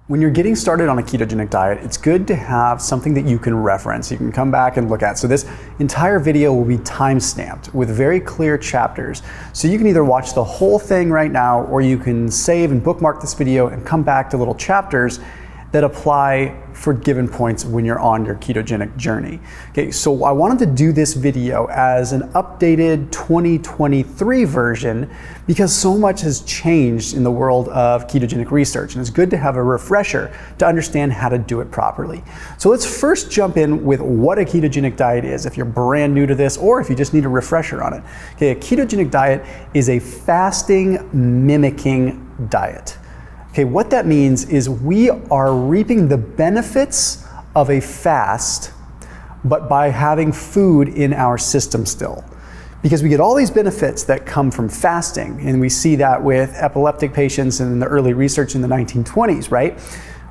When you're getting started on a ketogenic diet, it's good to have something that you can reference, you can come back and look at. So this entire video will be time-stamped with very clear chapters. So you can either watch the whole thing right now, or you can save and bookmark this video and come back to little chapters that apply for given points when you're on your ketogenic journey. Okay, so I wanted to do this video as an updated 2023 version because so much has changed in the world of ketogenic research, and it's good to have a refresher to understand how to do it properly. So let's first jump in with what a ketogenic diet is, if you're brand new to this or if you just need a refresher on it. Okay, a ketogenic diet is a fasting mimicking diet. Okay, what that means is we are reaping the benefits of a fast, but by having food in our system still. Because we get all these benefits that come from fasting, and we see that with epileptic patients in the early research in the 1920s, right?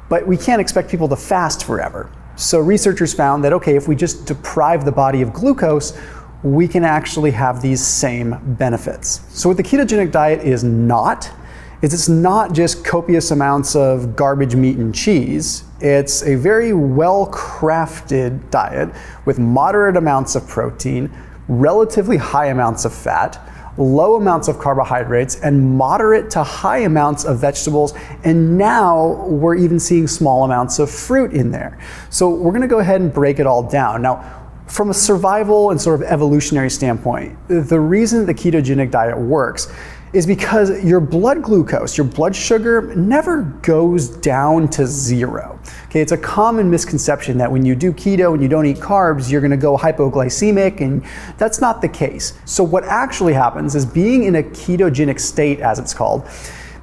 But we can't expect people to fast forever. So researchers found that, okay, if we just deprive the body of glucose, we can actually have these same benefits. So what the ketogenic diet is not, it's not just copious amounts of garbage meat and cheese. It's a very well-crafted diet with moderate amounts of protein, relatively high amounts of fat, low amounts of carbohydrates, and moderate to high amounts of vegetables. And now we're even seeing small amounts of fruit in there. So we're gonna go ahead and break it all down. Now, from a survival and sort of evolutionary standpoint, the reason the ketogenic diet works is because your blood glucose, your blood sugar, never goes down to zero. Okay, it's a common misconception that when you do keto and you don't eat carbs, you're gonna go hypoglycemic, and that's not the case. So what actually happens is being in a ketogenic state, as it's called,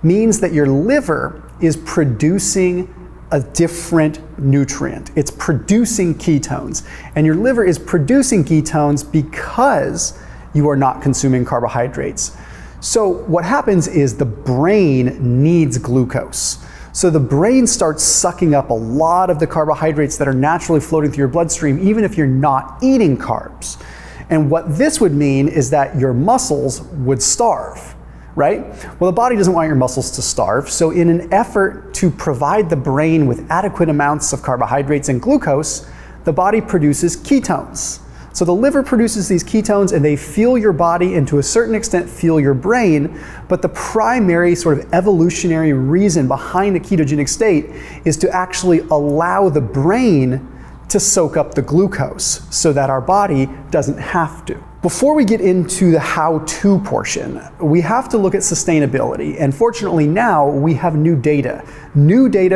means that your liver is producing a different nutrient. It's producing ketones, and your liver is producing ketones because you are not consuming carbohydrates. So what happens is the brain needs glucose. So the brain starts sucking up a lot of the carbohydrates that are naturally floating through your bloodstream, even if you're not eating carbs. And what this would mean is that your muscles would starve, right? Well, the body doesn't want your muscles to starve. So in an effort to provide the brain with adequate amounts of carbohydrates and glucose, the body produces ketones. So the liver produces these ketones and they fuel your body and to a certain extent fuel your brain, but the primary sort of evolutionary reason behind the ketogenic state is to actually allow the brain to soak up the glucose so that our body doesn't have to. Before we get into the how-to portion, we have to look at sustainability. And fortunately now we have new data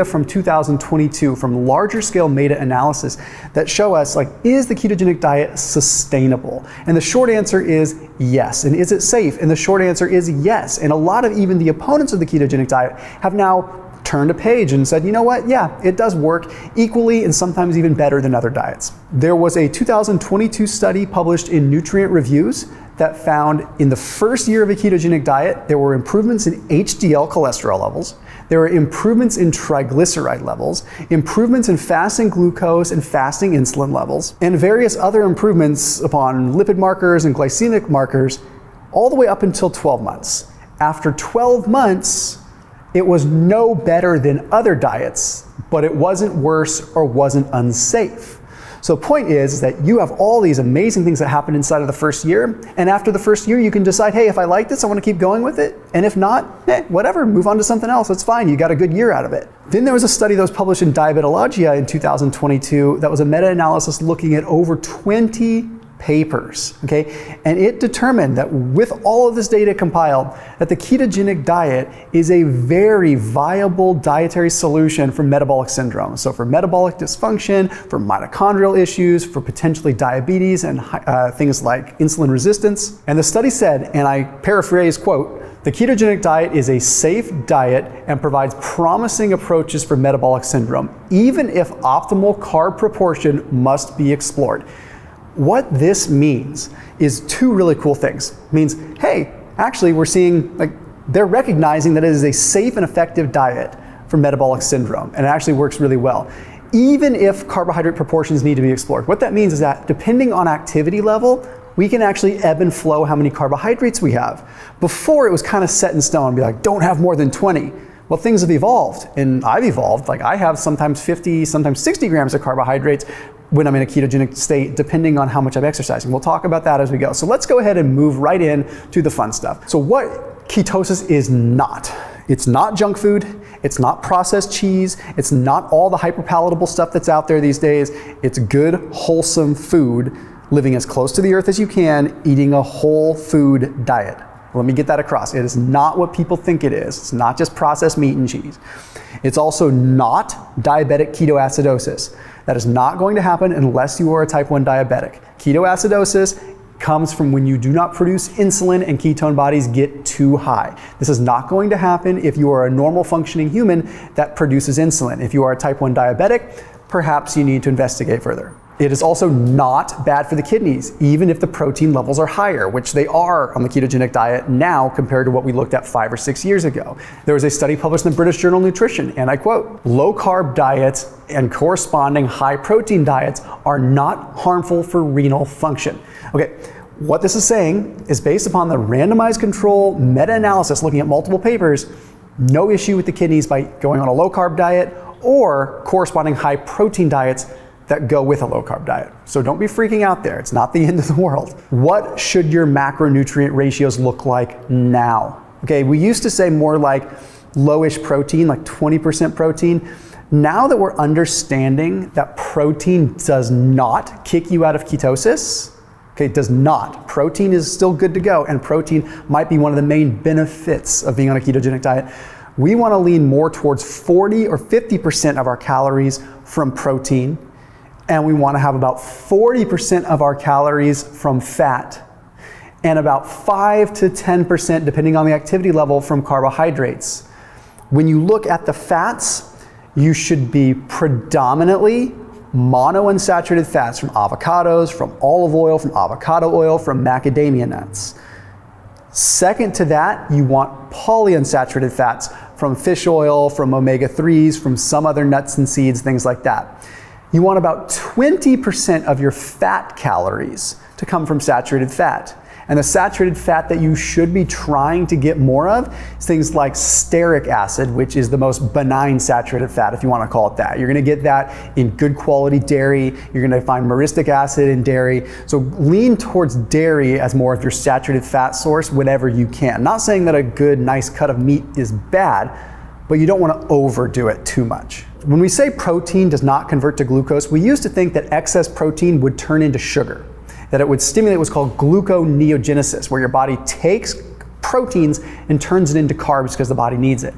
from 2022 from larger scale meta-analysis that show us, like, is the ketogenic diet sustainable? And the short answer is yes. And is it safe? And the short answer is yes. And a lot of even the opponents of the ketogenic diet have now turned a page and said, you know what, yeah, it does work equally and sometimes even better than other diets. There was a 2022 study published in Nutrient Reviews that found in the first year of a ketogenic diet, there were improvements in HDL cholesterol levels, there were improvements in triglyceride levels, improvements in fasting glucose and fasting insulin levels, and various other improvements upon lipid markers and glycemic markers all the way up until 12 months. After 12 months, it was no better than other diets, but it wasn't worse or wasn't unsafe. So the point is that you have all these amazing things that happen inside of the first year, and after the first year you can decide, hey, if I like this, I want to keep going with it, and if not, whatever, move on to something else, that's fine, you got a good year out of it. Then there was a study that was published in Diabetologia in 2022 that was a meta-analysis looking at over 20 papers, okay? And it determined that with all of this data compiled, that the ketogenic diet is a very viable dietary solution for metabolic syndrome. So for metabolic dysfunction, for mitochondrial issues, for potentially diabetes and things like insulin resistance. And the study said, and I paraphrase, quote, the ketogenic diet is a safe diet and provides promising approaches for metabolic syndrome, even if optimal carb proportion must be explored. What this means is two really cool things. It means, hey, actually we're seeing, like, they're recognizing that it is a safe and effective diet for metabolic syndrome, and it actually works really well, even if carbohydrate proportions need to be explored. What that means is that depending on activity level, we can actually ebb and flow how many carbohydrates we have. Before it was kind of set in stone, be like, don't have more than 20. Well, things have evolved, and I've evolved. Like I have sometimes 50, sometimes 60 grams of carbohydrates when I'm in a ketogenic state, depending on how much I'm exercising. We'll talk about that as we go. So let's go ahead and move right in to the fun stuff. So what ketosis is not. It's not junk food. It's not processed cheese. It's not all the hyperpalatable stuff that's out there these days. It's good, wholesome food, living as close to the earth as you can, eating a whole food diet. Let me get that across. It is not what people think it is. It's not just processed meat and cheese. It's also not diabetic ketoacidosis. That is not going to happen unless you are a type 1 diabetic. Ketoacidosis comes from when you do not produce insulin and ketone bodies get too high. This is not going to happen if you are a normal functioning human that produces insulin. If you are a type 1 diabetic, perhaps you need to investigate further. It is also not bad for the kidneys, even if the protein levels are higher, which they are on the ketogenic diet now compared to what we looked at 5 or 6 years ago. There was a study published in the British Journal of Nutrition, and I quote, "Low carb diets and corresponding high protein diets are not harmful for renal function." Okay, what this is saying is based upon the randomized control meta-analysis looking at multiple papers, no issue with the kidneys by going on a low carb diet or corresponding high protein diets that go with a low carb diet. So don't be freaking out there. It's not the end of the world. What should your macronutrient ratios look like now? Okay, we used to say more like lowish protein, like 20% protein. Now that we're understanding that protein does not kick you out of ketosis, okay, it does not. Protein is still good to go, and protein might be one of the main benefits of being on a ketogenic diet. We want to lean more towards 40 or 50% of our calories from protein, and we want to have about 40% of our calories from fat, and about 5 to 10%, depending on the activity level, from carbohydrates. When you look at the fats, you should be predominantly monounsaturated fats from avocados, from olive oil, from avocado oil, from macadamia nuts. Second to that, you want polyunsaturated fats from fish oil, from omega-3s, from some other nuts and seeds, things like that. You want about 20% of your fat calories to come from saturated fat. And the saturated fat that you should be trying to get more of is things like stearic acid, which is the most benign saturated fat, if you want to call it that. You're going to get that in good quality dairy. You're going to find myristic acid in dairy. So lean towards dairy as more of your saturated fat source whenever you can. Not saying that a good, nice cut of meat is bad, but you don't want to overdo it too much. When we say protein does not convert to glucose, we used to think that excess protein would turn into sugar, that it would stimulate what's called gluconeogenesis, where your body takes proteins and turns it into carbs because the body needs it.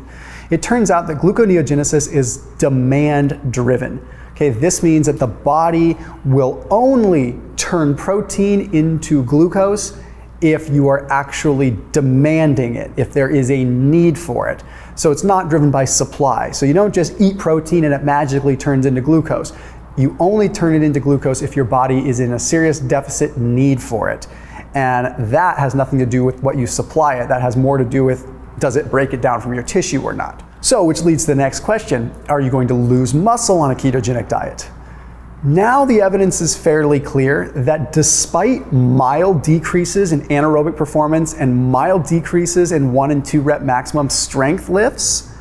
It turns out that gluconeogenesis is demand driven. Okay, this means that the body will only turn protein into glucose if you are actually demanding it, if there is a need for it. So it's not driven by supply. So you don't just eat protein and it magically turns into glucose. You only turn it into glucose if your body is in a serious deficit need for it. And that has nothing to do with what you supply it. That has more to do with, does it break it down from your tissue or not? So, which leads to the next question. Are you going to lose muscle on a ketogenic diet? Now the evidence is fairly clear that despite mild decreases in anaerobic performance and mild decreases in 1 and 2 rep maximum strength lifts,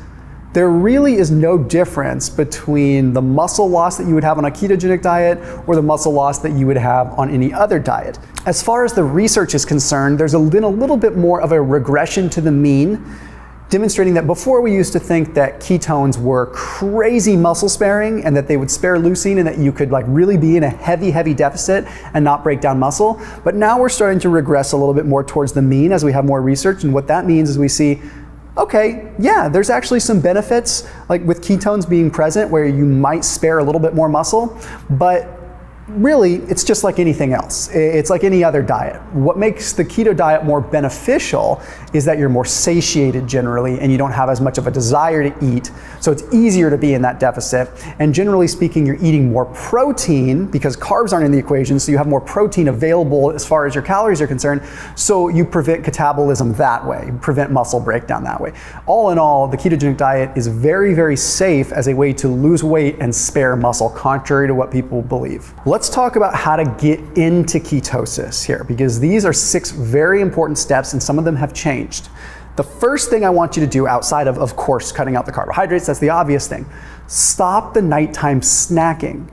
there really is no difference between the muscle loss that you would have on a ketogenic diet or the muscle loss that you would have on any other diet. As far as the research is concerned, there's been a little bit more of a regression to the mean, demonstrating that before we used to think that ketones were crazy muscle sparing and that they would spare leucine and that you could like really be in a heavy deficit and not break down muscle. But now we're starting to regress a little bit more towards the mean as we have more research. And what that means is we see, okay, yeah, there's actually some benefits like with ketones being present where you might spare a little bit more muscle, but really, it's just like anything else. It's like any other diet. What makes the keto diet more beneficial is that you're more satiated generally and you don't have as much of a desire to eat. So it's easier to be in that deficit. And generally speaking, you're eating more protein because carbs aren't in the equation, so you have more protein available as far as your calories are concerned. So you prevent catabolism that way, you prevent muscle breakdown that way. All in all, the ketogenic diet is very safe as a way to lose weight and spare muscle, contrary to what people believe. Let's talk about how to get into ketosis here, because these are 6 very important steps and some of them have changed. The first thing I want you to do, outside of course, cutting out the carbohydrates, that's the obvious thing. Stop the nighttime snacking.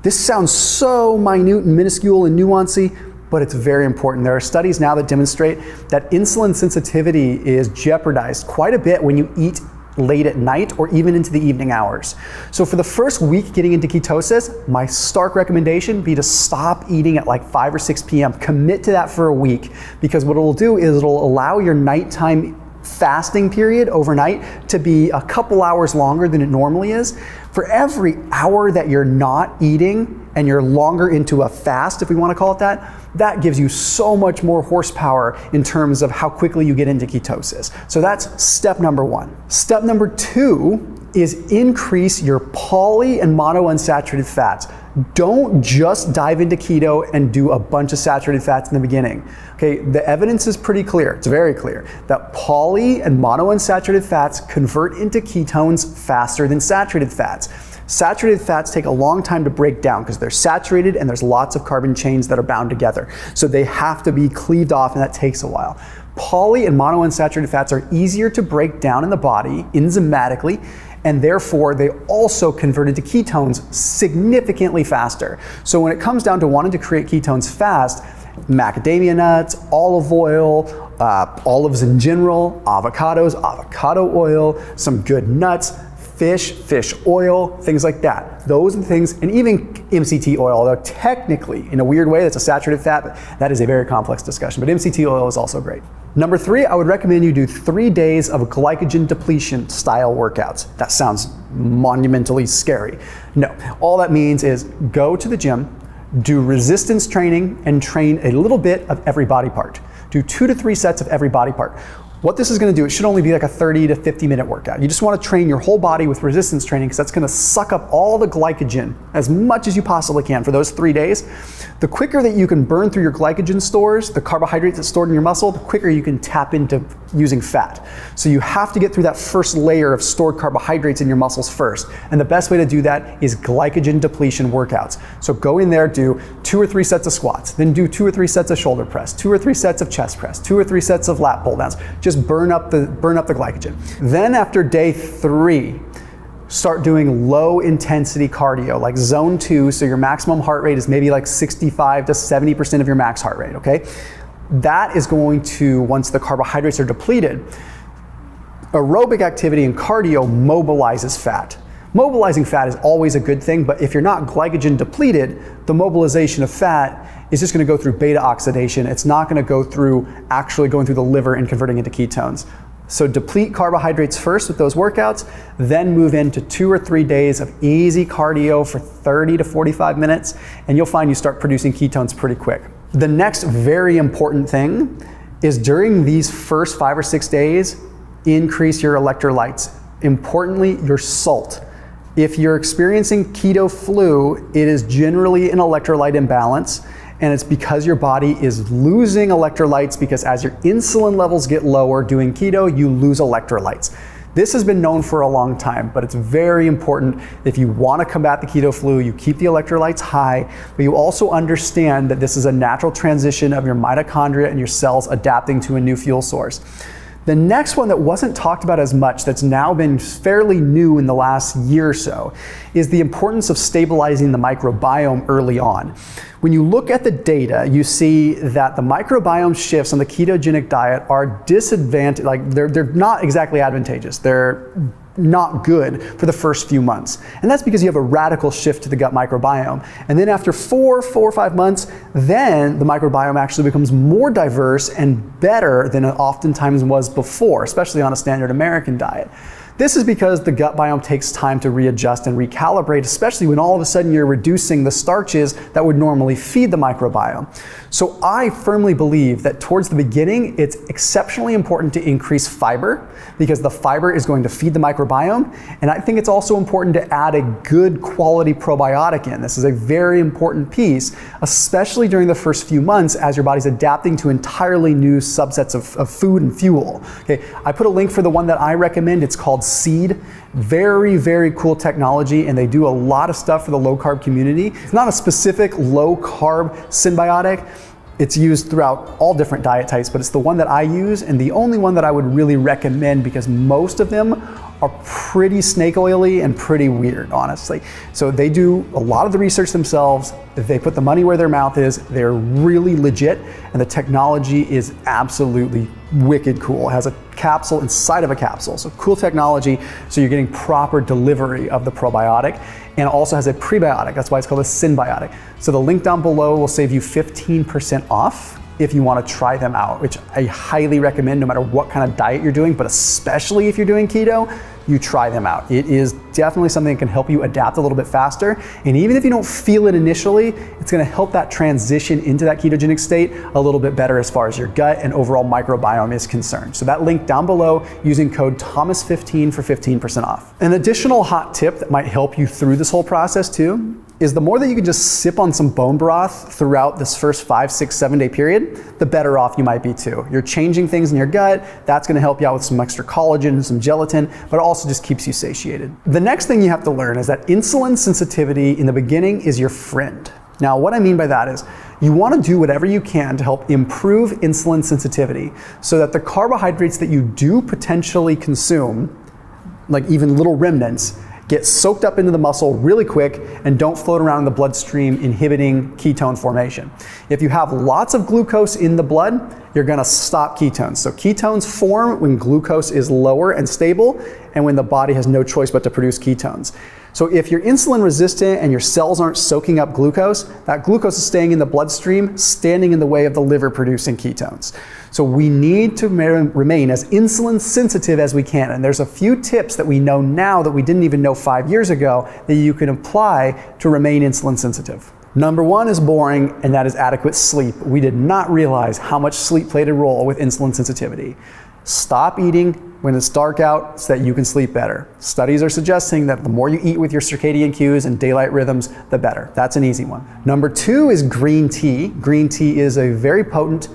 This sounds so minute and minuscule and nuancy, but it's very important. There are studies now that demonstrate that insulin sensitivity is jeopardized quite a bit when you eat late at night or even into the evening hours. So for the first week getting into ketosis, my stark recommendation be to stop eating at like 5 or 6 p.m. Commit to that for a week, because what it'll do is it'll allow your nighttime fasting period overnight to be a couple hours longer than it normally is. For every hour that you're not eating and you're longer into a fast, if we want to call it that, that gives you so much more horsepower in terms of how quickly you get into ketosis. So that's step number one. Step number two is increase your poly and monounsaturated fats. Don't just dive into keto and do a bunch of saturated fats in the beginning. Okay, the evidence is pretty clear, it's very clear, that poly and monounsaturated fats convert into ketones faster than saturated fats. Saturated fats take a long time to break down because they're saturated and there's lots of carbon chains that are bound together. So they have to be cleaved off, and that takes a while. Poly and monounsaturated fats are easier to break down in the body enzymatically, and therefore they also convert into ketones significantly faster. So when it comes down to wanting to create ketones fast, macadamia nuts, olive oil, olives in general, avocados, avocado oil, some good nuts, fish oil, things like that. Those are the things, and even MCT oil, although technically, in a weird way, that's a saturated fat, but that is a very complex discussion. But MCT oil is also great. Number 3, I would recommend you do 3 days of glycogen depletion style workouts. That sounds monumentally scary. No, all that means is go to the gym, do resistance training, and train a little bit of every body part. Do 2 to 3 sets of every body part. What this is going to do, it should only be like a 30 to 50 minute workout. You just want to train your whole body with resistance training, because that's going to suck up all the glycogen as much as you possibly can for those 3 days. The quicker that you can burn through your glycogen stores, the carbohydrates that's stored in your muscle, the quicker you can tap into using fat. So you have to get through that first layer of stored carbohydrates in your muscles first. And the best way to do that is glycogen depletion workouts. So go in there, do 2 or 3 sets of squats, then do 2 or 3 sets of shoulder press, 2 or 3 sets of chest press, 2 or 3 sets of lat pull downs. Just burn up the glycogen. Then after day 3, start doing low intensity cardio, like zone 2, so your maximum heart rate is maybe like 65 to 70% of your max heart rate, okay? That is going to, once the carbohydrates are depleted, aerobic activity and cardio mobilizes fat. Mobilizing fat is always a good thing, but if you're not glycogen depleted, the mobilization of fat is just going to go through beta oxidation. It's not going to go through actually going through the liver and converting into ketones. So deplete carbohydrates first with those workouts, then move into 2 or 3 days of easy cardio for 30 to 45 minutes, and you'll find you start producing ketones pretty quick. The next very important thing is during these first 5 or 6 days, increase your electrolytes. Importantly, your salt. If you're experiencing keto flu, it is generally an electrolyte imbalance, and it's because your body is losing electrolytes, because as your insulin levels get lower doing keto, you lose electrolytes. This has been known for a long time, but it's very important if you want to combat the keto flu, you keep the electrolytes high, but you also understand that this is a natural transition of your mitochondria and your cells adapting to a new fuel source. The next one that wasn't talked about as much, that's now been fairly new in the last year or so, is the importance of stabilizing the microbiome early on. When you look at the data, you see that the microbiome shifts on the ketogenic diet are disadvantaged, like they're not exactly advantageous. They're not good for the first few months. And that's because you have a radical shift to the gut microbiome. And then after 4 or 5 months, then the microbiome actually becomes more diverse and better than it oftentimes was before, especially on a standard American diet. This is because the gut biome takes time to readjust and recalibrate, especially when all of a sudden you're reducing the starches that would normally feed the microbiome. So I firmly believe that towards the beginning, it's exceptionally important to increase fiber, because the fiber is going to feed the microbiome. And I think it's also important to add a good quality probiotic in. This is a very important piece, especially during the first few months as your body's adapting to entirely new subsets of food and fuel. Okay, I put a link for the one that I recommend. It's called Seed. Very, very cool technology, and they do a lot of stuff for the low carb community. It's not a specific low carb symbiotic, It's used throughout all different diet types, but it's the one that I use and the only one that I would really recommend because most of them are pretty snake oily and pretty weird, honestly. So they do a lot of the research themselves. They put the money where their mouth is. They're really legit, and the technology is absolutely wicked cool. It has a capsule inside of a capsule, so cool technology, so you're getting proper delivery of the probiotic, and it also has a prebiotic. That's why it's called a synbiotic. So the link down below will save you 15% off if you want to try them out, which I highly recommend no matter what kind of diet you're doing, but especially if you're doing keto, you try them out. It is definitely something that can help you adapt a little bit faster. And even if you don't feel it initially, it's going to help that transition into that ketogenic state a little bit better as far as your gut and overall microbiome is concerned. So that link down below using code Thomas15 for 15% off. An additional hot tip that might help you through this whole process too is the more that you can just sip on some bone broth throughout this first 5, 6, 7 day period, the better off you might be too. You're changing things in your gut, that's gonna help you out with some extra collagen and some gelatin, but it also just keeps you satiated. The next thing you have to learn is that insulin sensitivity in the beginning is your friend. Now, what I mean by that is you wanna do whatever you can to help improve insulin sensitivity so that the carbohydrates that you do potentially consume, like even little remnants, get soaked up into the muscle really quick and don't float around in the bloodstream inhibiting ketone formation. If you have lots of glucose in the blood, you're gonna stop ketones. So ketones form when glucose is lower and stable and when the body has no choice but to produce ketones. So if you're insulin resistant and your cells aren't soaking up glucose, that glucose is staying in the bloodstream, standing in the way of the liver producing ketones. So we need to remain as insulin sensitive as we can. And there's a few tips that we know now that we didn't even know 5 years ago that you can apply to remain insulin sensitive. Number one is boring, and that is adequate sleep. We did not realize how much sleep played a role with insulin sensitivity. Stop eating when it's dark out so that you can sleep better. Studies are suggesting that the more you eat with your circadian cues and daylight rhythms, the better. That's an easy one. Number two is green tea. Green tea is a very potent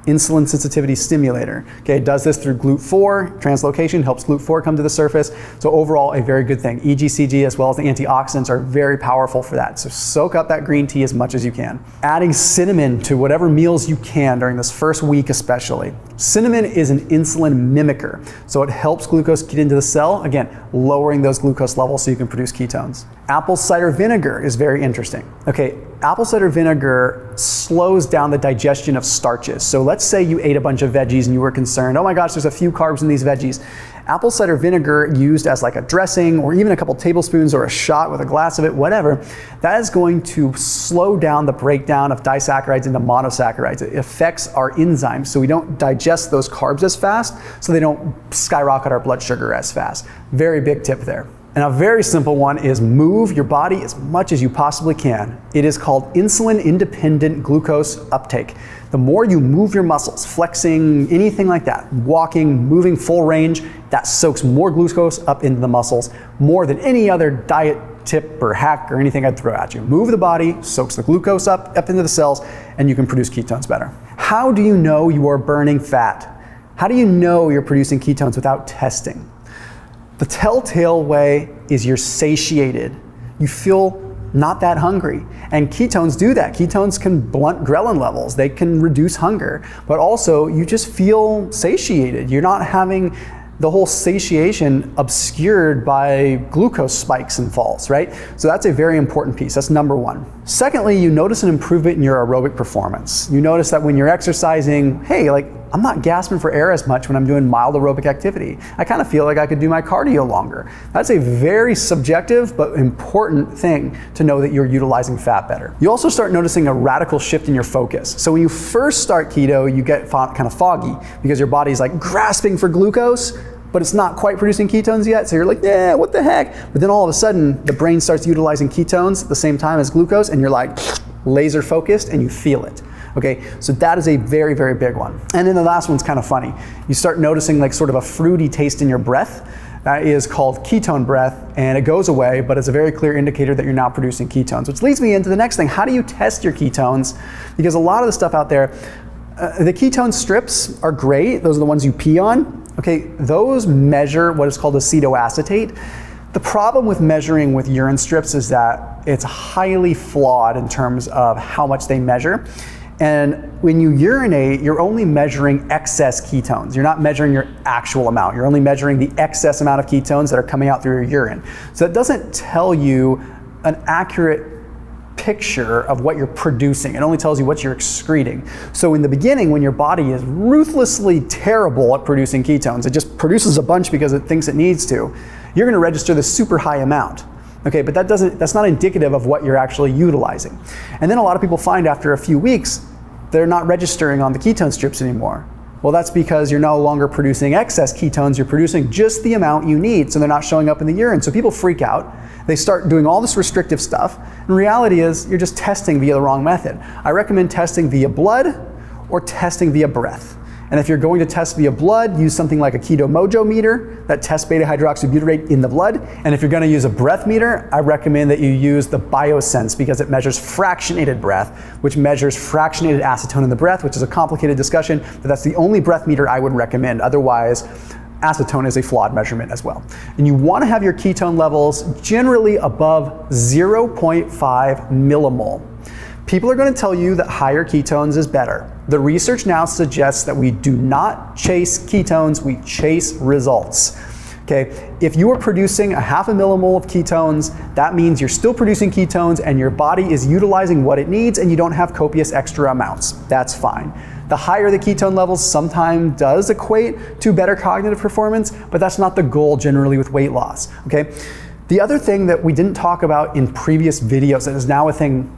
insulin sensitivity stimulator. Okay, it does this through GLUT4 translocation, helps GLUT4 come to the surface. So overall, a very good thing. EGCG as well as the antioxidants are very powerful for that. So soak up that green tea as much as you can. Adding cinnamon to whatever meals you can during this first week especially. Cinnamon is an insulin mimicker. So it helps glucose get into the cell, again, lowering those glucose levels so you can produce ketones. Apple cider vinegar is very interesting. Okay, apple cider vinegar slows down the digestion of starches. So let's say you ate a bunch of veggies and you were concerned, oh my gosh, there's a few carbs in these veggies. Apple cider vinegar used as like a dressing or even a couple tablespoons or a shot with a glass of it, whatever, that is going to slow down the breakdown of disaccharides into monosaccharides. It affects our enzymes so we don't digest those carbs as fast, so they don't skyrocket our blood sugar as fast. Very big tip there. And a very simple one is move your body as much as you possibly can. It is called insulin-independent glucose uptake. The more you move your muscles, flexing, anything like that, walking, moving full range, that soaks more glucose up into the muscles more than any other diet tip or hack or anything I'd throw at you. Move the body, soaks the glucose up into the cells, and you can produce ketones better. How do you know you are burning fat? How do you know you're producing ketones without testing? The telltale way is you're satiated. You feel not that hungry. And ketones do that. Ketones can blunt ghrelin levels. They can reduce hunger. But also, you just feel satiated. You're not having the whole satiation obscured by glucose spikes and falls, right? So that's a very important piece. That's number one. Secondly, you notice an improvement in your aerobic performance. You notice that when you're exercising, hey, like I'm not gasping for air as much when I'm doing mild aerobic activity. I kind of feel like I could do my cardio longer. That's a very subjective but important thing to know that you're utilizing fat better. You also start noticing a radical shift in your focus. So when you first start keto, you get kind of foggy because your body's like grasping for glucose, but it's not quite producing ketones yet. So you're like, yeah, what the heck? But then all of a sudden, the brain starts utilizing ketones at the same time as glucose, and you're like laser focused and you feel it. Okay, so that is a very, very big one. And then the last one's kind of funny. You start noticing like sort of a fruity taste in your breath. That is called ketone breath, and it goes away, but it's a very clear indicator that you're not producing ketones, which leads me into the next thing. How do you test your ketones? Because a lot of the stuff out there, the ketone strips are great. Those are the ones you pee on. Okay, those measure what is called acetoacetate. The problem with measuring with urine strips is that it's highly flawed in terms of how much they measure. And when you urinate, you're only measuring excess ketones. You're not measuring your actual amount. You're only measuring the excess amount of ketones that are coming out through your urine. So that doesn't tell you an accurate picture of what you're producing. It only tells you what you're excreting. So in the beginning, when your body is ruthlessly terrible at producing ketones, it just produces a bunch because it thinks it needs to, you're gonna register this super high amount. Okay, but that's not indicative of what you're actually utilizing. And then a lot of people find after a few weeks, they're not registering on the ketone strips anymore. Well, that's because you're no longer producing excess ketones, you're producing just the amount you need, so they're not showing up in the urine. So people freak out, they start doing all this restrictive stuff, and reality is you're just testing via the wrong method. I recommend testing via blood or testing via breath. And if you're going to test via blood, use something like a Keto Mojo meter that tests beta hydroxybutyrate in the blood. And if you're going to use a breath meter, I recommend that you use the BioSense because it measures fractionated breath, which measures fractionated acetone in the breath, which is a complicated discussion, but that's the only breath meter I would recommend. Otherwise, acetone is a flawed measurement as well. And you want to have your ketone levels generally above 0.5 millimole. People are going to tell you that higher ketones is better. The research now suggests that we do not chase ketones, we chase results. Okay, if you are producing a half a millimole of ketones, that means you're still producing ketones and your body is utilizing what it needs and you don't have copious extra amounts. That's fine. The higher the ketone levels sometimes does equate to better cognitive performance, but that's not the goal generally with weight loss. Okay, the other thing that we didn't talk about in previous videos that is now a thing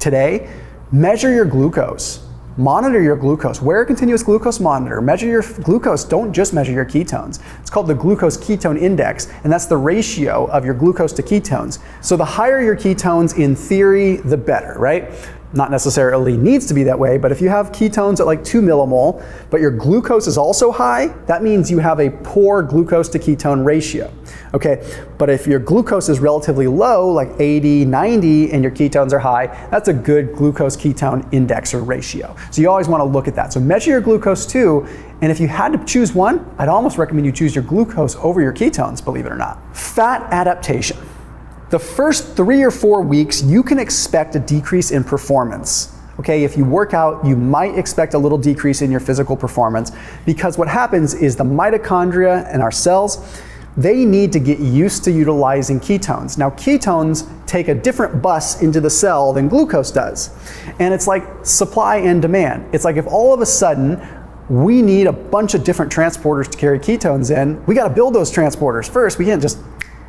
today, measure your glucose. Monitor your glucose. Wear a continuous glucose monitor. Measure your glucose. Don't just measure your ketones. It's called the glucose ketone index, and that's the ratio of your glucose to ketones. So the higher your ketones, in theory, the better, right? Not necessarily needs to be that way, but if you have ketones at like 2 millimole, but your glucose is also high, that means you have a poor glucose to ketone ratio. Okay, but if your glucose is relatively low, like 80, 90, and your ketones are high, that's a good glucose ketone index or ratio. So you always want to look at that. So measure your glucose too, and if you had to choose one, I'd almost recommend you choose your glucose over your ketones, believe it or not. Fat adaptation. The first 3 or 4 weeks, you can expect a decrease in performance. Okay, if you work out, you might expect a little decrease in your physical performance because what happens is the mitochondria and our cells, they need to get used to utilizing ketones. Now, ketones take a different bus into the cell than glucose does. And it's like supply and demand. It's like if all of a sudden we need a bunch of different transporters to carry ketones in, we got to build those transporters first. We can't just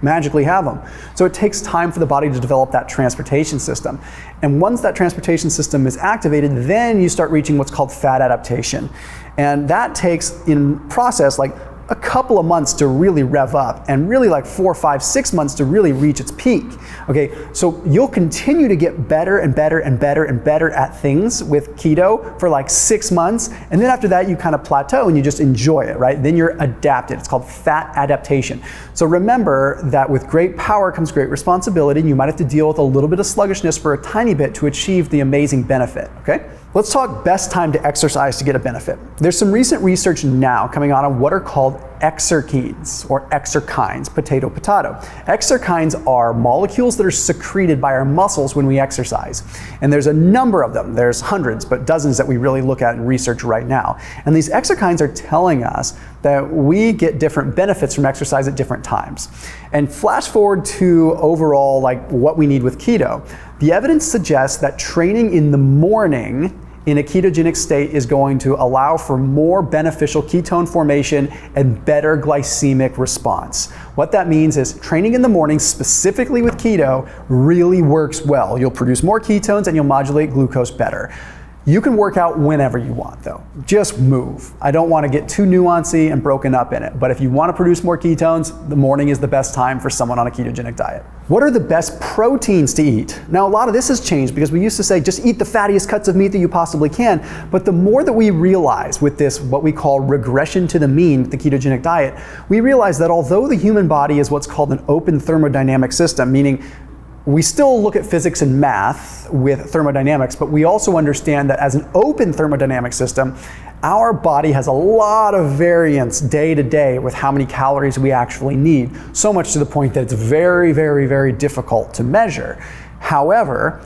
magically have them. So it takes time for the body to develop that transportation system. And once that transportation system is activated, then you start reaching what's called fat adaptation. And that takes in process like a couple of months to really rev up and really like 4, 5, 6 months to really reach its peak. Okay, so you'll continue to get better and better and better and better at things with keto for like 6 months. And then after that, you kind of plateau and you just enjoy it, right? Then you're adapted. It's called fat adaptation. So remember that with great power comes great responsibility. And you might have to deal with a little bit of sluggishness for a tiny bit to achieve the amazing benefit, okay? Let's talk best time to exercise to get a benefit. There's some recent research now coming out on what are called exerkines or exerkines, potato. Exerkines are molecules that are secreted by our muscles when we exercise. And there's a number of them. There's hundreds, but dozens that we really look at in research right now. And these exerkines are telling us that we get different benefits from exercise at different times. And flash forward to overall like what we need with keto. The evidence suggests that training in the morning in a ketogenic state is going to allow for more beneficial ketone formation and better glycemic response. What that means is training in the morning, specifically with keto, really works well. You'll produce more ketones and you'll modulate glucose better. You can work out whenever you want though. Just move. I don't want to get too nuancy and broken up in it, but if you want to produce more ketones, the morning is the best time for someone on a ketogenic diet. What are the best proteins to eat? Now, a lot of this has changed because we used to say just eat the fattiest cuts of meat that you possibly can, but the more that we realize with this, what we call regression to the mean, the ketogenic diet, we realize that although the human body is what's called an open thermodynamic system, meaning we still look at physics and math with thermodynamics, but we also understand that as an open thermodynamic system, our body has a lot of variance day to day with how many calories we actually need, so much to the point that it's very, very, very difficult to measure. However,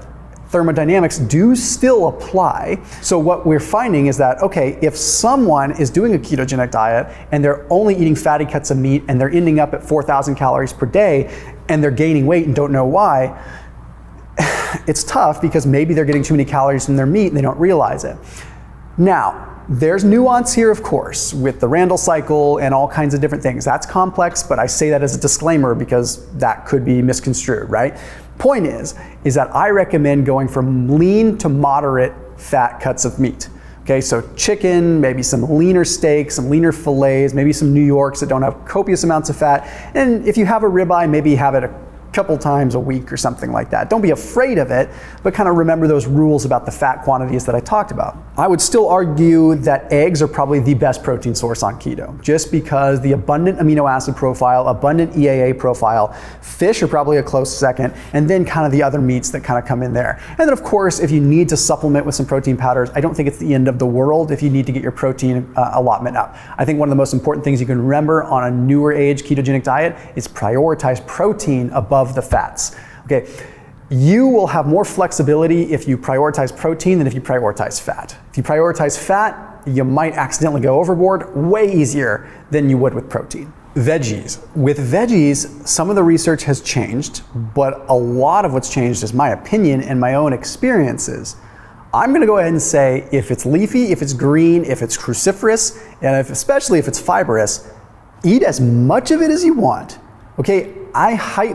thermodynamics do still apply. So what we're finding is that, okay, if someone is doing a ketogenic diet and they're only eating fatty cuts of meat and they're ending up at 4,000 calories per day and they're gaining weight and don't know why, it's tough because maybe they're getting too many calories from their meat and they don't realize it. Now, there's nuance here, of course, with the Randall cycle and all kinds of different things. That's complex, but I say that as a disclaimer because that could be misconstrued, right? Point is that I recommend going from lean to moderate fat cuts of meat. Okay, so chicken, maybe some leaner steaks, some leaner fillets, maybe some New Yorks that don't have copious amounts of fat. And if you have a ribeye, maybe have it a couple times a week or something like that. Don't be afraid of it, but kind of remember those rules about the fat quantities that I talked about. I would still argue that eggs are probably the best protein source on keto, just because the abundant amino acid profile, abundant EAA profile. Fish are probably a close second, and then kind of the other meats that kind of come in there. And then of course, if you need to supplement with some protein powders, I don't think it's the end of the world if you need to get your protein allotment up. I think one of the most important things you can remember on a newer age ketogenic diet is prioritize protein above the fats. Okay, you will have more flexibility if you prioritize protein than if you prioritize fat. If you prioritize fat, you might accidentally go overboard way easier than you would with protein. Veggies. With veggies, some of the research has changed, but a lot of what's changed is my opinion and my own experiences. I'm gonna go ahead and say if it's leafy, if it's green, if it's cruciferous, and especially if it's fibrous, eat as much of it as you want. Okay,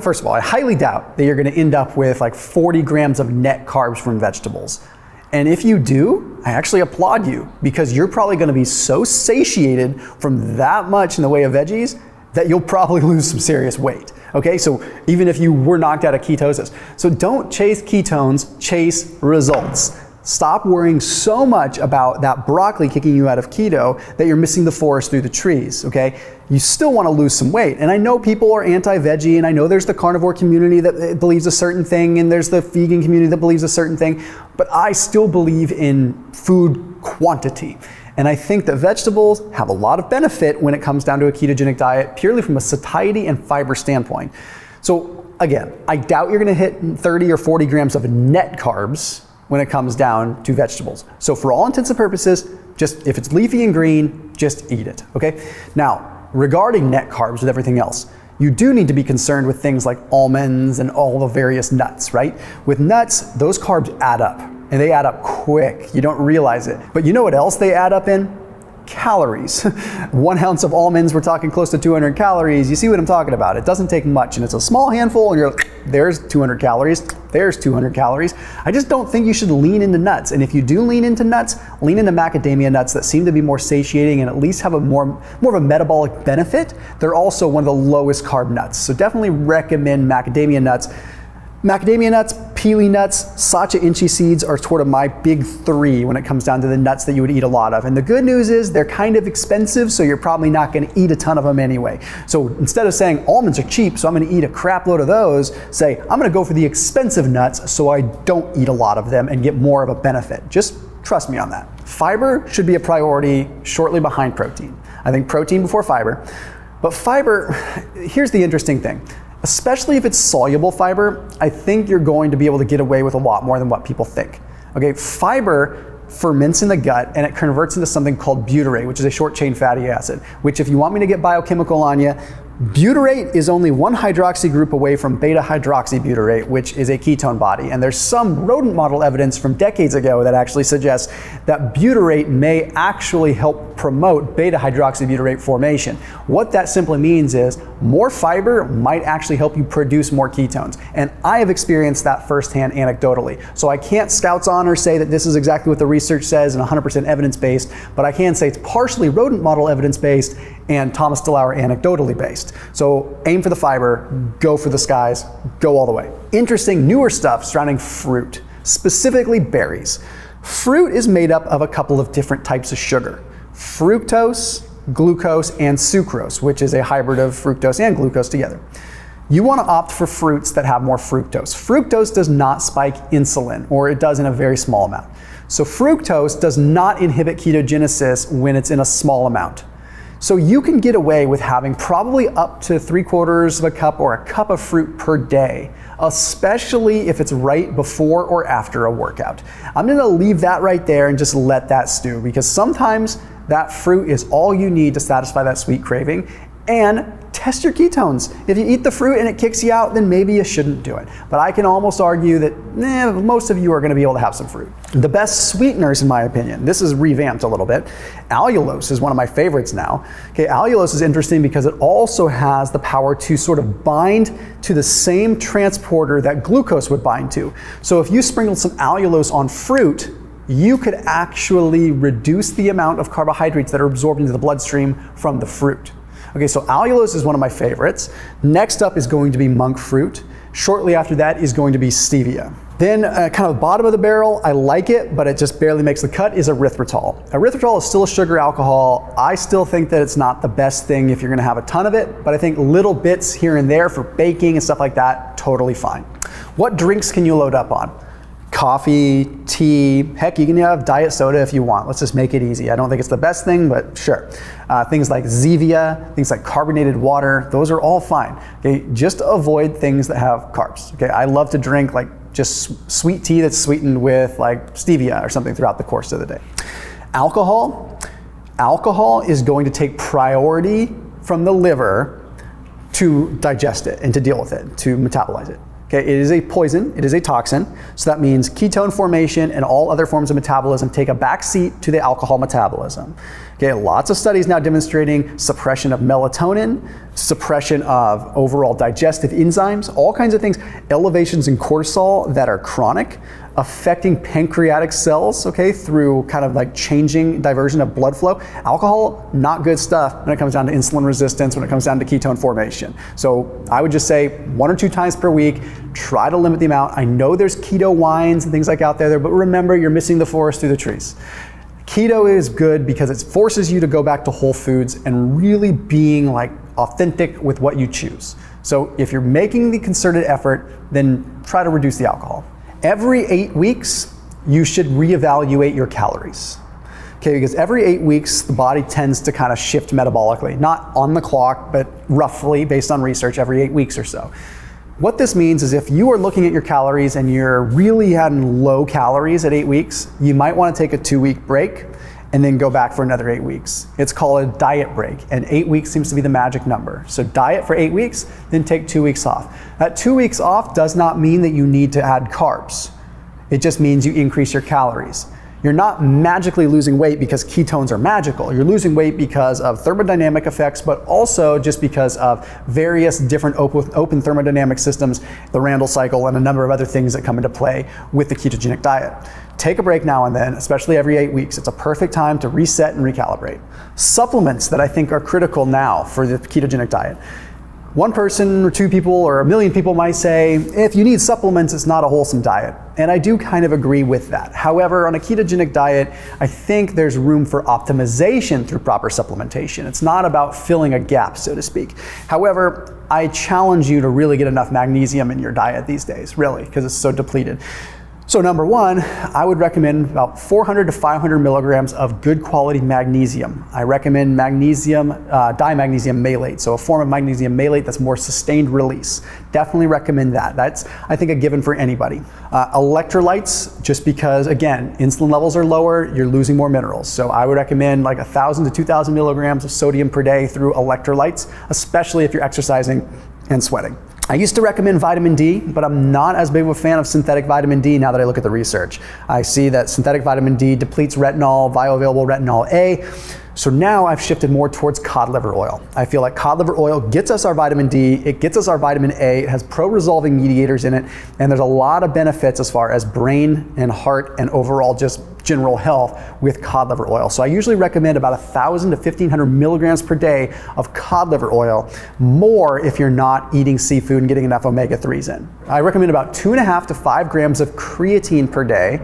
first of all, I highly doubt that you're gonna end up with like 40 grams of net carbs from vegetables. And if you do, I actually applaud you because you're probably gonna be so satiated from that much in the way of veggies that you'll probably lose some serious weight. Okay, so even if you were knocked out of ketosis. So don't chase ketones, chase results. Stop worrying so much about that broccoli kicking you out of keto that you're missing the forest through the trees, okay? You still want to lose some weight. And I know people are anti-veggie, and I know there's the carnivore community that believes a certain thing, and there's the vegan community that believes a certain thing, but I still believe in food quantity. And I think that vegetables have a lot of benefit when it comes down to a ketogenic diet, purely from a satiety and fiber standpoint. So again, I doubt you're gonna hit 30 or 40 grams of net carbs when it comes down to vegetables. So for all intents and purposes, just if it's leafy and green, just eat it, okay? Now, regarding net carbs with everything else, you do need to be concerned with things like almonds and all the various nuts, right? With nuts, those carbs add up, and they add up quick. You don't realize it. But you know what else they add up in? Calories. 1 ounce of almonds, we're talking close to 200 calories. You see what I'm talking about? It doesn't take much, and it's a small handful, and you're like, there's 200 calories, there's 200 calories. I just don't think you should lean into nuts. And if you do lean into nuts, lean into macadamia nuts that seem to be more satiating and at least have a more of a metabolic benefit. They're also one of the lowest carb nuts. So definitely recommend macadamia nuts. Macadamia nuts, pili nuts, sacha inchi seeds are sort of my big three when it comes down to the nuts that you would eat a lot of. And the good news is they're kind of expensive, so you're probably not gonna eat a ton of them anyway. So instead of saying almonds are cheap, so I'm gonna eat a crap load of those, say I'm gonna go for the expensive nuts so I don't eat a lot of them and get more of a benefit. Just trust me on that. Fiber should be a priority shortly behind protein. I think protein before fiber. But fiber, here's the interesting thing. Especially if it's soluble fiber, I think you're going to be able to get away with a lot more than what people think. Okay, fiber ferments in the gut and it converts into something called butyrate, which is a short chain fatty acid, which if you want me to get biochemical on you, butyrate is only one hydroxy group away from beta hydroxybutyrate, which is a ketone body. And there's some rodent model evidence from decades ago that actually suggests that butyrate may actually help promote beta hydroxybutyrate formation. What that simply means is more fiber might actually help you produce more ketones. And I have experienced that firsthand anecdotally. So I can't Scouts on or say that this is exactly what the research says and 100% evidence-based, but I can say it's partially rodent model evidence-based and Thomas DeLauer anecdotally based. So aim for the fiber, go for the skies, go all the way. Interesting newer stuff surrounding fruit, specifically berries. Fruit is made up of a couple of different types of sugar: fructose, glucose, and sucrose, which is a hybrid of fructose and glucose together. You want to opt for fruits that have more fructose. Fructose does not spike insulin, or it does in a very small amount. So fructose does not inhibit ketogenesis when it's in a small amount. So you can get away with having probably up to 3/4 of a cup or a cup of fruit per day especially if it's right before or after a workout. I'm gonna leave that right there and just let that stew, because sometimes that fruit is all you need to satisfy that sweet craving. And test your ketones. If you eat the fruit and it kicks you out, then maybe you shouldn't do it. But I can almost argue that most of you are gonna be able to have some fruit. The best sweeteners, in my opinion, this is revamped a little bit. Allulose is one of my favorites now. Okay, allulose is interesting because it also has the power to sort of bind to the same transporter that glucose would bind to. So if you sprinkled some allulose on fruit, you could actually reduce the amount of carbohydrates that are absorbed into the bloodstream from the fruit. Okay, so allulose is one of my favorites. Next up is going to be monk fruit. Shortly after that is going to be stevia. Then kind of bottom of the barrel, I like it, but it just barely makes the cut, is erythritol. Erythritol is still a sugar alcohol. I still think that it's not the best thing if you're gonna have a ton of it, but I think little bits here and there for baking and stuff like that, totally fine. What drinks can you load up on? Coffee, tea, heck, you can have diet soda if you want. Let's just make it easy. I don't think it's the best thing, but sure. Things like Zevia, things like carbonated water, those are all fine. Okay, just avoid things that have carbs. Okay, I love to drink like just sweet tea that's sweetened with like stevia or something throughout the course of the day. Alcohol is going to take priority from the liver to digest it and to deal with it, to metabolize it. Okay, it is a poison, it is a toxin, so that means ketone formation and all other forms of metabolism take a back seat to the alcohol metabolism. Okay, lots of studies now demonstrating suppression of melatonin, suppression of overall digestive enzymes, all kinds of things, elevations in cortisol that are chronic, affecting pancreatic cells, okay, through kind of like changing diversion of blood flow. Alcohol, not good stuff when it comes down to insulin resistance, when it comes down to ketone formation. So I would just say 1 or 2 times per week, try to limit the amount. I know there's keto wines and things like out there, but remember, you're missing the forest through the trees. Keto is good because it forces you to go back to whole foods and really being like authentic with what you choose. So if you're making the concerted effort, then try to reduce the alcohol. Every 8 weeks, you should reevaluate your calories. Okay, because every 8 weeks, the body tends to kind of shift metabolically, not on the clock, but roughly based on research every 8 weeks or so. What this means is if you are looking at your calories and you're really having low calories at 8 weeks, you might want to take a 2-week break and then go back for another 8 weeks. It's called a diet break, and 8 weeks seems to be the magic number. So diet for 8 weeks, then take 2 weeks off. That 2 weeks off does not mean that you need to add carbs. It just means you increase your calories. You're not magically losing weight because ketones are magical. You're losing weight because of thermodynamic effects, but also just because of various different open thermodynamic systems, the Randle cycle, and a number of other things that come into play with the ketogenic diet. Take a break now and then, especially every 8 weeks. It's a perfect time to reset and recalibrate. Supplements that I think are critical now for the ketogenic diet. One person or 2 people or 1 million people might say, if you need supplements, it's not a wholesome diet. And I do kind of agree with that. However, on a ketogenic diet, I think there's room for optimization through proper supplementation. It's not about filling a gap, so to speak. However, I challenge you to really get enough magnesium in your diet these days, really, because it's so depleted. So number 1, I would recommend about 400 to 500 milligrams of good quality magnesium. I recommend magnesium, dimagnesium malate, so a form of magnesium malate that's more sustained release. Definitely recommend that. That's, I think, a given for anybody. Electrolytes, just because, again, insulin levels are lower, you're losing more minerals. So I would recommend like 1,000 to 2,000 milligrams of sodium per day through electrolytes, especially if you're exercising and sweating. I used to recommend vitamin D, but I'm not as big of a fan of synthetic vitamin D now that I look at the research. I see that synthetic vitamin D depletes retinol, bioavailable retinol A. So now I've shifted more towards cod liver oil. I feel like cod liver oil gets us our vitamin D, it gets us our vitamin A, it has pro-resolving mediators in it, and there's a lot of benefits as far as brain and heart and overall just general health with cod liver oil. So I usually recommend about 1,000 to 1,500 milligrams per day of cod liver oil, more if you're not eating seafood and getting enough omega-3s in. I recommend about 2.5 to 5 grams of creatine per day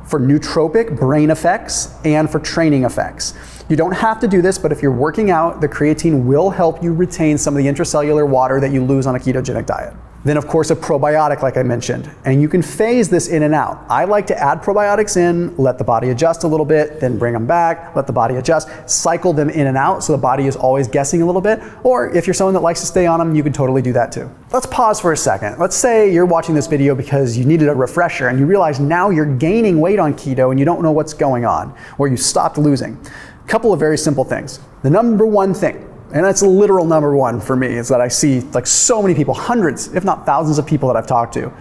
for nootropic brain effects and for training effects. You don't have to do this, but if you're working out, the creatine will help you retain some of the intracellular water that you lose on a ketogenic diet. Then of course a probiotic like I mentioned, and you can phase this in and out. I like to add probiotics in, let the body adjust a little bit, then bring them back, let the body adjust, cycle them in and out so the body is always guessing a little bit. Or if you're someone that likes to stay on them, you can totally do that too. Let's pause for a second. Let's say you're watching this video because you needed a refresher and you realize now you're gaining weight on keto and you don't know what's going on, or you stopped losing. A couple of very simple things. The number one thing, and that's a literal number one for me, is that I see like so many people, hundreds, if not thousands of people that I've talked to,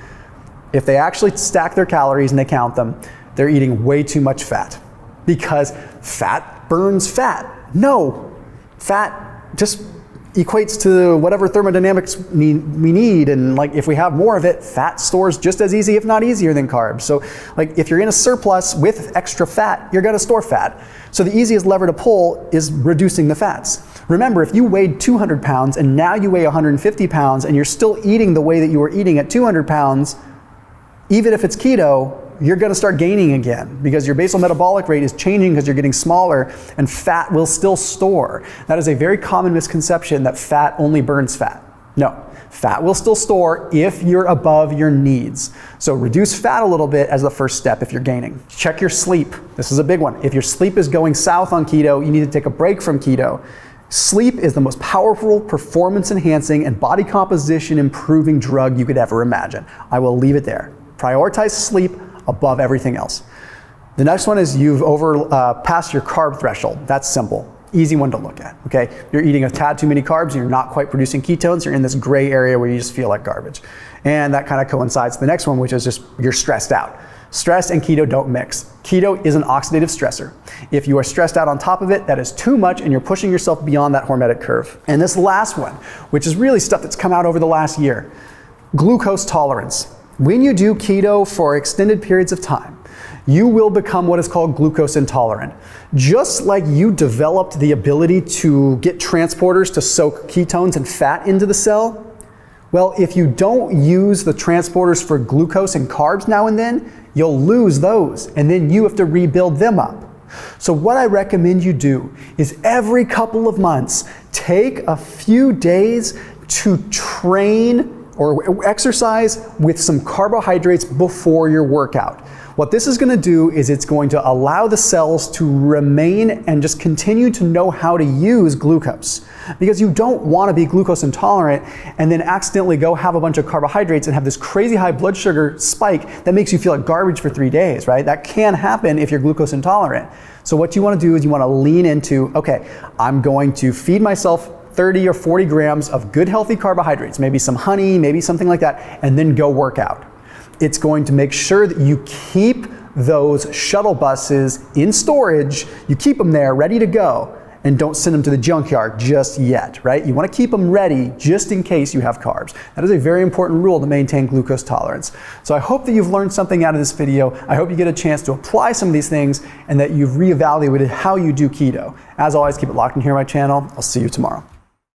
if they actually stack their calories and they count them, they're eating way too much fat. Because fat burns fat. No, fat just equates to whatever thermodynamics we need, and like if we have more of it, fat stores just as easy, if not easier than carbs. So like if you're in a surplus with extra fat, you're gonna store fat. So the easiest lever to pull is reducing the fats. Remember, if you weighed 200 pounds and now you weigh 150 pounds and you're still eating the way that you were eating at 200 pounds, even if it's keto, you're gonna start gaining again because your basal metabolic rate is changing because you're getting smaller and fat will still store. That is a very common misconception that fat only burns fat. No, fat will still store if you're above your needs. So reduce fat a little bit as the first step if you're gaining. Check your sleep. This is a big one. If your sleep is going south on keto, you need to take a break from keto. Sleep is the most powerful performance enhancing and body composition improving drug you could ever imagine. I will leave it there. Prioritize sleep above everything else. The next one is you've passed your carb threshold. That's simple. Easy one to look at, okay? You're eating a tad too many carbs and you're not quite producing ketones. You're in this gray area where you just feel like garbage. And that kind of coincides with the next one, which is just you're stressed out. Stress and keto don't mix. Keto is an oxidative stressor. If you are stressed out on top of it, that is too much and you're pushing yourself beyond that hormetic curve. And this last one, which is really stuff that's come out over the last year, glucose tolerance. When you do keto for extended periods of time, you will become what is called glucose intolerant. Just like you developed the ability to get transporters to soak ketones and fat into the cell, well, if you don't use the transporters for glucose and carbs now and then, you'll lose those, and then you have to rebuild them up. So what I recommend you do is every couple of months, take a few days to train or exercise with some carbohydrates before your workout. What this is going to do is it's going to allow the cells to remain and just continue to know how to use glucose. Because you don't want to be glucose intolerant and then accidentally go have a bunch of carbohydrates and have this crazy high blood sugar spike that makes you feel like garbage for 3 days, right? That can happen if you're glucose intolerant. So what you want to do is you want to lean into, okay, I'm going to feed myself 30 or 40 grams of good healthy carbohydrates, maybe some honey, maybe something like that, and then go work out. It's going to make sure that you keep those shuttle buses in storage, you keep them there ready to go, and don't send them to the junkyard just yet, right? You want to keep them ready just in case you have carbs. That is a very important rule to maintain glucose tolerance. So I hope that you've learned something out of this video. I hope you get a chance to apply some of these things and that you've reevaluated how you do keto. As always, keep it locked in here on my channel. I'll see you tomorrow.